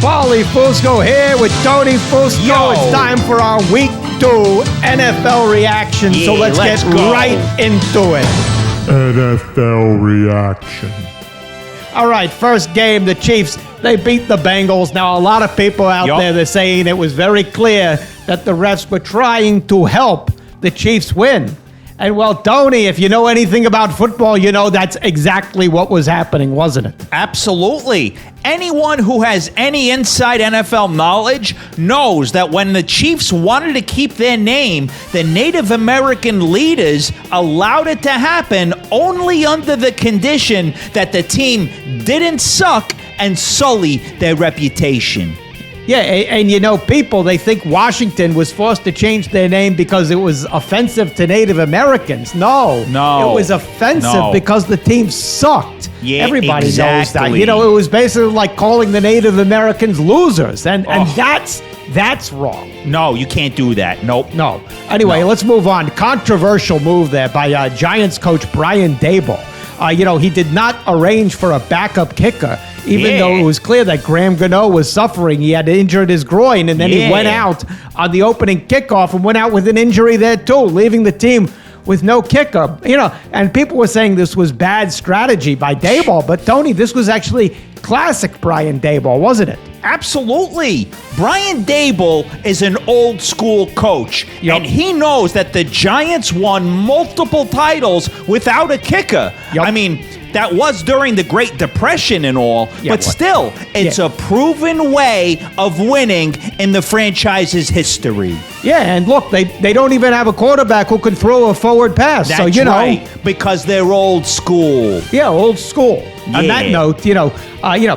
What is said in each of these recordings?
Paulie Fusco here with Tony Fusco. Yo. It's time for our Week 2 NFL reaction. So let's get right into it. NFL reaction. All right, first game, the Chiefs, they beat the Bengals. Now, a lot of people out there, they're saying it was very clear that the refs were trying to help the Chiefs win. And well, Tony, if you know anything about football, you know that's exactly what was happening, wasn't it? Absolutely. Anyone who has any inside NFL knowledge knows that when the Chiefs wanted to keep their name, the Native American leaders allowed it to happen only under the condition that the team didn't suck and sully their reputation. Yeah, and you know, people, they think Washington was forced to change their name because it was offensive to Native Americans. No. It was offensive because the team sucked. Yeah, everybody knows that. exactly. You know, it was basically like calling the Native Americans losers, and that's wrong. No, you can't do that. Nope. No. Anyway, let's move on. Controversial move there by Giants coach Brian Daboll. You know, he did not arrange for a backup kicker, even though it was clear that Graham Gano was suffering. He had injured his groin, and then he went out on the opening kickoff and went out with an injury there too, leaving the team with no kicker. You know, and people were saying this was bad strategy by Daboll, but Tony, this was actually classic Brian Daboll, wasn't it? Absolutely. Brian Daboll is an old school coach, and he knows that the Giants won multiple titles without a kicker. I mean, that was during the Great Depression and all, but still, it's a proven way of winning in the franchise's history. Yeah, and look, they don't even have a quarterback who can throw a forward pass. That's so, you know, right, because they're old school. Yeah, old school. On that note, you know,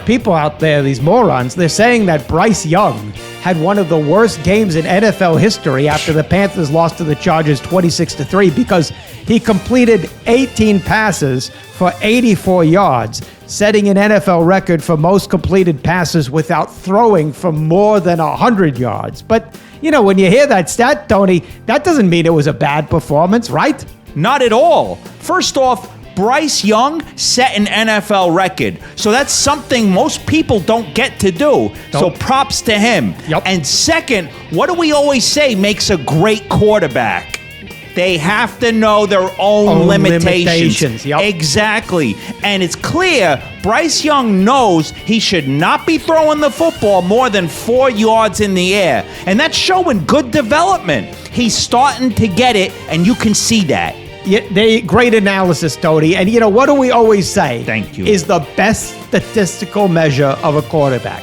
people out there, these morons, they're saying that Bryce Young had one of the worst games in NFL history after the Panthers lost to the Chargers 26-3 because he completed 18 passes for 84 yards, setting an NFL record for most completed passes without throwing for more than 100 yards. But, you know, when you hear that stat, Tony, that doesn't mean it was a bad performance, right? Not at all. First off, Bryce Young set an NFL record. So that's something most people don't get to do. So props to him. And second, what do we always say makes a great quarterback? They have to know their own limitations. Exactly. And it's clear Bryce Young knows he should not be throwing the football more than 4 yards in the air. And that's showing good development. He's starting to get it, and you can see that. Yeah, great analysis, Tony. And, you know, what do we always say? Thank you. Is the best statistical measure of a quarterback.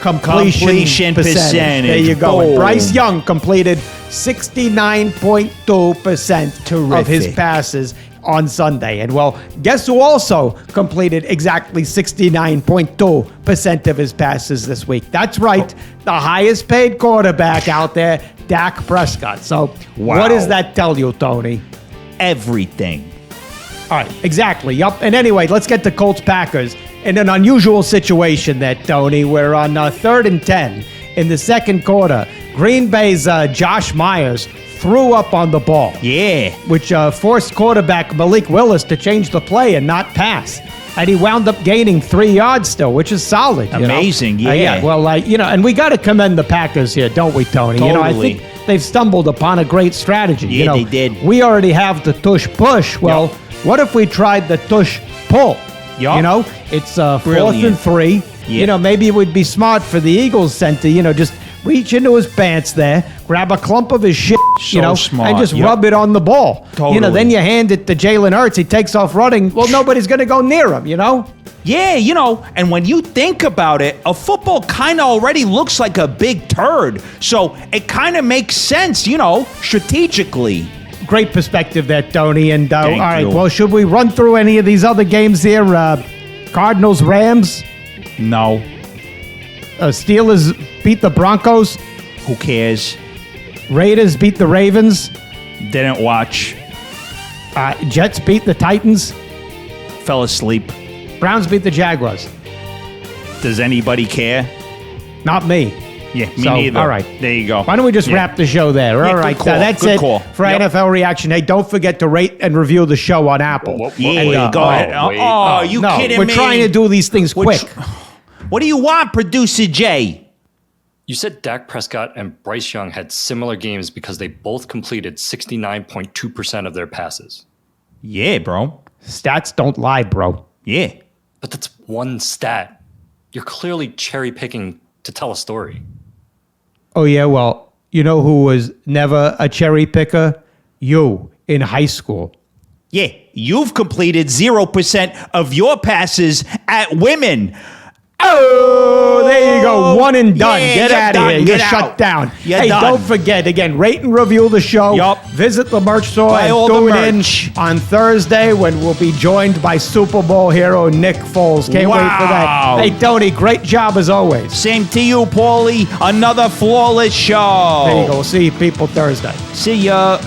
Completion percentage. There you go. And Bryce Young completed 69.2% of his passes on Sunday. And, well, guess who also completed exactly 69.2% of his passes this week? That's right. The highest paid quarterback out there, Dak Prescott. So what does that tell you, Tony? Everything. All right, exactly. Yup. And anyway, let's get to Colts Packers in an unusual situation there, Tony. We're on 3rd and 10 in the second quarter. Green Bay's Josh Myers threw up on the ball. Yeah. Which forced quarterback Malik Willis to change the play and not pass. And he wound up gaining 3 yards still, which is solid. Amazing, you know? Well, you know, and we got to commend the Packers here, don't we, Tony? Totally. You know, I think they've stumbled upon a great strategy. Yeah, you know, they did. We already have the tush push. Well, what if we tried the tush pull? You know, it's 4th and 3. You know, maybe it would be smart for the Eagles center, you know, just reach into his pants there, grab a clump of his shit, you know, and just rub it on the ball. You know, then you hand it to Jalen Hurts. He takes off running. Well, nobody's going to go near him, you know? Yeah, you know, and when you think about it, a football kind of already looks like a big turd. So it kind of makes sense, you know, strategically. Great perspective there, Tony. And all Thank right, you. well, should we run through any of these other games here? Cardinals, Rams? No. Steelers beat the Broncos? Who cares? Raiders beat the Ravens? Didn't watch. Jets beat the Titans? Fell asleep. Browns beat the Jaguars? Does anybody care? Not me. Yeah, me neither. All right. There you go. Why don't we just wrap the show there? All right. Good call. That's Good it call. for NFL Reaction. Hey, don't forget to rate and review the show on Apple. Go ahead. You kidding We're me? trying to do these things quick. What do you want, Producer Jay? You said Dak Prescott and Bryce Young had similar games because they both completed 69.2% of their passes. Yeah, bro. Stats don't lie, bro. Yeah. But that's one stat. You're clearly cherry picking to tell a story. Oh, yeah, well, you know who was never a cherry picker? You, in high school. Yeah, you've completed 0% of your passes at women. Oh, there you go. One and done. Yeah, Get out of here. You're Get shut out. down. You're hey, done. don't forget, again, rate and review the show. Yup. Visit the merch store Buy and all the tune in merch. on Thursday when we'll be joined by Super Bowl hero Nick Foles. Can't wait for that. Wow. Hey, Tony, great job as always. Same to you, Paulie. Another flawless show. There you go. We'll see people Thursday. See ya.